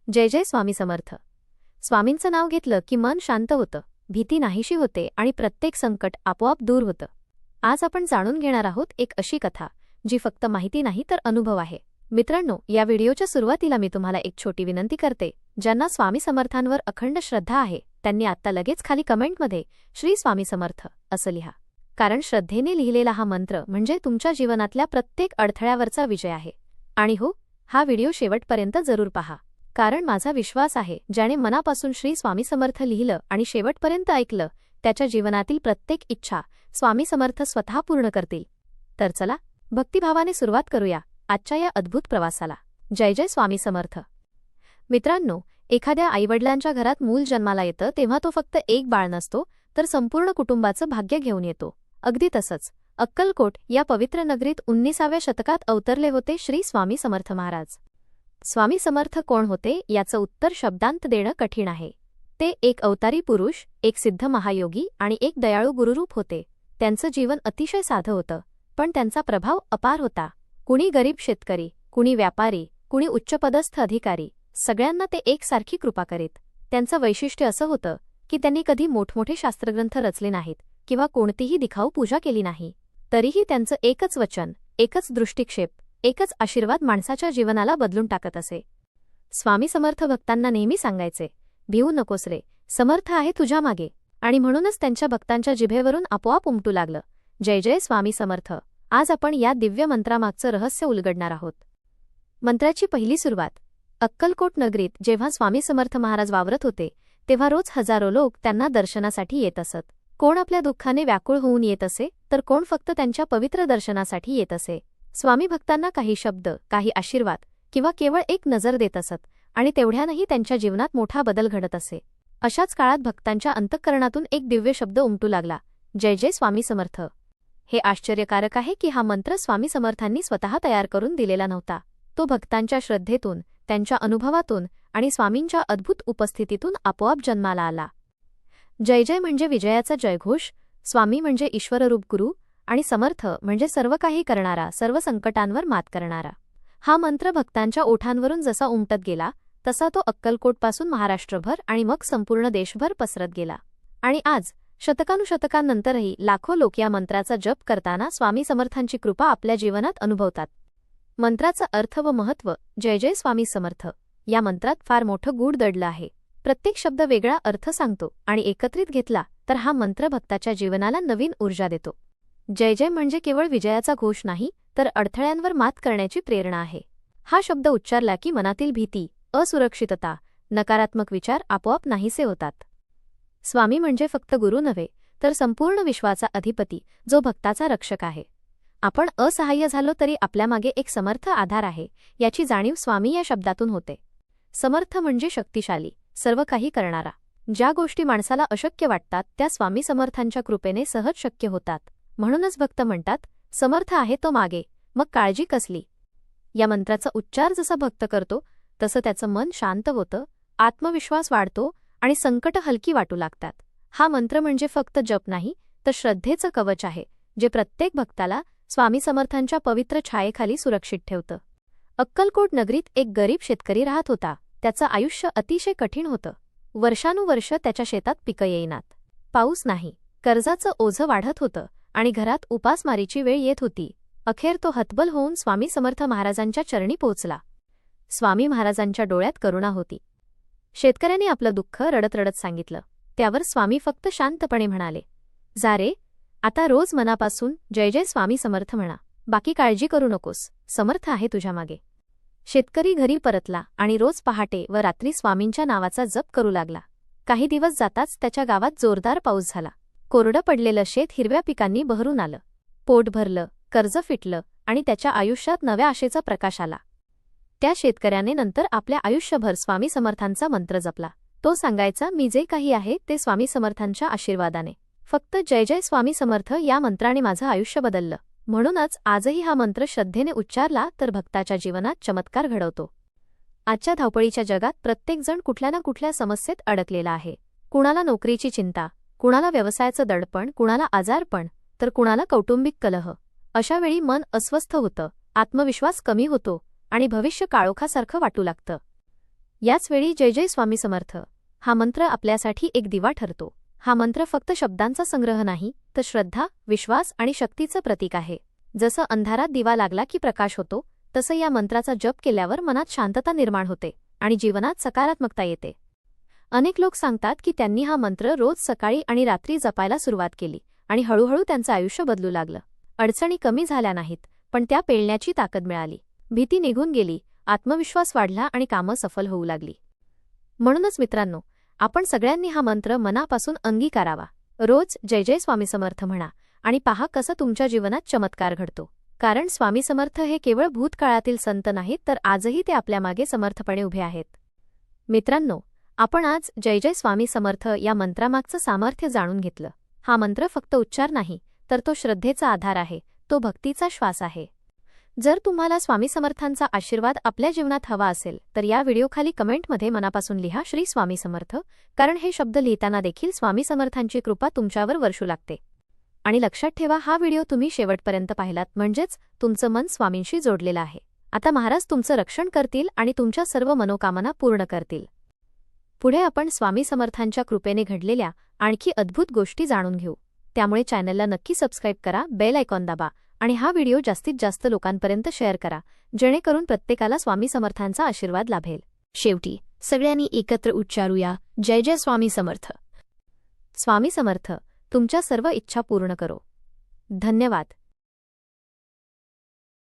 जय जय स्वामी समर्थ. स्वामींचं नाव घेतलं की मन शांत होतं, भीती नाहीशी होते आणि प्रत्येक संकट आपोआप दूर होतं. आज आपण जाणून घेणार आहोत एक अशी कथा जी फक्त माहिती नाही तर अनुभव आहे. मित्रांनो, या व्हिडिओच्या सुरुवातीला मी तुम्हाला एक छोटी विनंती करते. ज्यांना स्वामी समर्थांवर अखंड श्रद्धा आहे त्यांनी आत्ता लगेच खाली कमेंटमध्ये श्री स्वामी समर्थ असं लिहा. कारण श्रद्धेने लिहिलेला हा मंत्र म्हणजे तुमच्या जीवनातल्या प्रत्येक अडथळ्यावरचा विजय आहे. आणि हो, हा व्हिडिओ शेवटपर्यंत जरूर पहा. कारण माझा विश्वास आहे ज्याने मनापासून श्री स्वामी समर्थ लिहिलं आणि शेवटपर्यंत ऐकलं त्याच्या जीवनातील प्रत्येक इच्छा स्वामी समर्थ स्वतः पूर्ण करतील. तर चला, भक्तिभावाने सुरुवात करूया आजच्या या अद्भुत प्रवासाला. जय जय स्वामी समर्थ. मित्रांनो, एखाद्या आईवडिलांच्या घरात मूल जन्माला येतं तेव्हा तो फक्त एक बाळ नसतो तर संपूर्ण कुटुंबाचं भाग्य घेऊन येतो. अगदी तसंच अक्कलकोट या पवित्र नगरीत 19व्या शतकात अवतरले होते श्री स्वामी समर्थ महाराज. स्वामी समर्थ कोण होते याचं उत्तर शब्दांत देणं कठीण आहे. ते एक अवतारी पुरुष, एक सिद्ध महायोगी आणि एक दयाळू गुरुरूप होते. त्यांचं जीवन अतिशय साधं होतं, पण त्यांचा प्रभाव अपार होता. कुणी गरीब शेतकरी, कुणी व्यापारी, कुणी उच्चपदस्थ अधिकारी, सगळ्यांना ते एकसारखी कृपा करीत. त्यांचं वैशिष्ट्य असं होतं की त्यांनी कधी मोठमोठे शास्त्रग्रंथ रचले नाहीत किंवा कोणतीही दिखाऊ पूजा केली नाही. तरीही त्यांचं एकच वचन, एकच दृष्टिक्षेप, एकच आशीर्वाद माणसाच्या जीवनाला बदलून टाकत असे. स्वामी समर्थ भक्तांना नेहमी सांगायचे, भिवू नकोस रे, समर्थ आहे तुझ्या मागे. आणि म्हणूनच त्यांच्या भक्तांच्या जिभेवरून आपोआप उमटू लागलं, जय जय स्वामी समर्थ. आज आपण या दिव्य मंत्रामागचं रहस्य उलगडणार आहोत. मंत्राची पहिली सुरुवात. अक्कलकोट नगरीत जेव्हा स्वामी समर्थ महाराज वावरत होते तेव्हा रोज हजारो लोक त्यांना दर्शनासाठी येत असत. कोण आपल्या दुःखाने व्याकुळ होऊन येत असे तर कोण फक्त त्यांच्या पवित्र दर्शनासाठी येत असे. स्वामी भक्तांना काही शब्द, काही आशीर्वाद किंवा केवळ एक नजर देत असत आणि तेवढ्यानंही त्यांच्या जीवनात मोठा बदल घडत असे. अशाच काळात भक्तांच्या अंतःकरणातून एक दिव्य शब्द उमटू लागला, जय जय स्वामी समर्थ. हे आश्चर्यकारक आहे की हा मंत्र स्वामी समर्थांनी स्वतः तयार करून दिलेला नव्हता. तो भक्तांच्या श्रद्धेतून, त्यांच्या अनुभवातून आणि स्वामींच्या अद्भुत उपस्थितीतून आपोआप जन्माला आला. जय जय म्हणजे विजयाचा जयघोष, स्वामी म्हणजे ईश्वररूप गुरु आणि समर्थ म्हणजे सर्व काही करणारा, सर्व संकटांवर मात करणारा. हा मंत्र भक्तांच्या ओठांवरून जसा उमटत गेला तसा तो अक्कलकोटपासून महाराष्ट्रभर आणि मग संपूर्ण देशभर पसरत गेला. आणि आज शतकानुशतकांनंतरही लाखो लोक या मंत्राचा जप करताना स्वामी समर्थांची कृपा आपल्या जीवनात अनुभवतात. मंत्राचा अर्थ व महत्त्व. जय जय स्वामी समर्थ या मंत्रात फार मोठं गूढ दडलं आहे. प्रत्येक शब्द वेगळा अर्थ सांगतो आणि एकत्रित घेतला तर हा मंत्र भक्ताच्या जीवनाला नवीन ऊर्जा देतो. जय जय म्हणजे केवळ विजयाचा घोष नाही तर अडथळ्यांवर मात करण्याची प्रेरणा आहे. हा शब्द उच्चारला की मनातील भीती, असुरक्षितता, नकारात्मक विचार आपोआप नाहीसे होतात. स्वामी म्हणजे फक्त गुरु नव्हे तर संपूर्ण विश्वाचा अधिपती, जो भक्ताचा रक्षक आहे. आपण असहाय्य झालो तरी आपल्यामागे एक समर्थ आधार आहे याची जाणीव स्वामी या शब्दातून होते. समर्थ म्हणजे शक्तिशाली, सर्व काही करणारा. ज्या गोष्टी माणसाला अशक्य वाटतात त्या स्वामी समर्थांच्या कृपेने सहज शक्य होतात. म्हणूनच भक्त म्हणतात, समर्थ आहे तो मागे, मग काळजी कसली. या मंत्राचा उच्चार जसा भक्त करतो तसं त्याचं मन शांत होतं, आत्मविश्वास वाढतो आणि संकट हलकी वाटू लागतात. हा मंत्र म्हणजे फक्त जप नाही तर श्रद्धेचं कवच आहे जे प्रत्येक भक्ताला स्वामी समर्थांच्या पवित्र छायेखाली सुरक्षित ठेवतं. अक्कलकोट नगरीत एक गरीब शेतकरी राहत होता. त्याचं आयुष्य अतिशय कठीण होतं. वर्षानुवर्ष त्याच्या शेतात पिकं येईनात. पाऊस नाही, कर्जाचं ओझं वाढत होतं आणि घरात उपासमारीची वेळ येत होती. अखेर तो हतबल होऊन स्वामी समर्थ महाराजांच्या चरणी पोहोचला. स्वामी महाराजांच्या डोळ्यात करुणा होती. शेतकऱ्याने आपलं दुःख रडत रडत सांगितलं. त्यावर स्वामी फक्त शांतपणे म्हणाले, जा रे, आता रोज मनापासून जय जय स्वामी समर्थ म्हणा, बाकी काळजी करू नकोस, समर्थ आहे तुझ्या मागे. शेतकरी घरी परतला आणि रोज पहाटे व रात्री स्वामींच्या नावाचा जप करू लागला. काही दिवस जाताच त्याच्या गावात जोरदार पाऊस झाला. कोरडं पडलेलं शेत हिरव्या पिकांनी बहरून आलं. पोट भरलं, कर्ज फिटलं आणि त्याच्या आयुष्यात नव्या आशेचा प्रकाश आला. त्या शेतकऱ्याने नंतर आपल्या आयुष्यभर स्वामी समर्थांचा मंत्र जपला. तो सांगायचा, मी जे काही आहे ते स्वामी समर्थांच्या आशीर्वादाने. फक्त जय जय स्वामी समर्थ या मंत्राने माझं आयुष्य बदललं. म्हणूनच आजही हा मंत्र श्रद्धेने उच्चारला तर भक्ताच्या जीवनात चमत्कार घडवतो. आजच्या धावपळीच्या जगात प्रत्येकजण कुठल्या ना कुठल्या समस्येत अडकलेला आहे. कुणाला नोकरीची चिंता, कुणाला व्यवसायाचं दडपण, कुणाला आजारपण तर कुणाला कौटुंबिक कलह. अशावेळी मन अस्वस्थ होतं, आत्मविश्वास कमी होतो आणि भविष्य काळोखासारखं वाटू लागतं. याच वेळी जय जय स्वामी समर्थ हा मंत्र आपल्यासाठी एक दिवा ठरतो. हा मंत्र फक्त शब्दांचा संग्रह नाही, तर श्रद्धा, विश्वास आणि शक्तीचं प्रतीक आहे. जसं अंधारात दिवा लागला की प्रकाश होतो, तसं या मंत्राचा जप केल्यावर मनात शांतता निर्माण होते आणि जीवनात सकारात्मकता येते. अनेक लोक सांगतात की त्यांनी हा मंत्र रोज सकाळी आणि रात्री जपायला सुरुवात केली आणि हळूहळू त्यांचं आयुष्य बदलू लागलं. अडचणी कमी झाल्या नाहीत, पण त्या पेलण्याची ताकद मिळाली. भीती निघून गेली, आत्मविश्वास वाढला आणि कामं सफल होऊ लागली. म्हणूनच मित्रांनो, आपण सगळ्यांनी हा मंत्र मनापासून अंगीकारावा. रोज जय जय स्वामी समर्थ म्हणा आणि पहा कसं तुमच्या जीवनात चमत्कार घडतो. कारण स्वामी समर्थ हे केवळ भूतकाळातील संत नाहीत, तर आजही ते आपल्यामागे समर्थपणे उभे आहेत. मित्रांनो, आपण आज जय जय स्वामी समर्थ या मंत्रामागचं सामर्थ्य जाणून घेतलं. हा मंत्र फक्त उच्चार नाही, तर तो श्रद्धेचा आधार आहे, तो भक्तीचा श्वास आहे. जर तुम्हाला स्वामी समर्थांचा आशीर्वाद आपल्या जीवनात हवा असेल, तर या व्हिडिओखाली कमेंटमध्ये मनापासून लिहा श्री स्वामी समर्थ, कारण हे शब्द लिहिताना देखील स्वामी समर्थांची कृपा तुमच्यावर वर्षू लागते. आणि लक्षात ठेवा, हा व्हिडिओ तुम्ही शेवटपर्यंत पाहिलात म्हणजेच तुमचं मन स्वामींशी जोडलेलं आहे. आता महाराज तुमचं रक्षण करतील आणि तुमच्या सर्व मनोकामना पूर्ण करतील. पुढे आपण स्वामी समर्थांच्या कृपेने घडलेल्या आणखी अद्भुत गोष्टी जाणून घेऊ. त्यामुळे चॅनलला नक्की सबस्क्राईब करा, बेल आयकॉन दाबा आणि हा व्हिडिओ जास्तीत जास्त लोकांपर्यंत शेअर करा, जेणेकरून प्रत्येकाला स्वामी समर्थांचा आशीर्वाद लाभेल. शेवटी सगळ्यांनी एकत्र उच्चारूया, जय जय स्वामी समर्थ. स्वामी समर्थ तुमच्या सर्व इच्छा पूर्ण करो. धन्यवाद.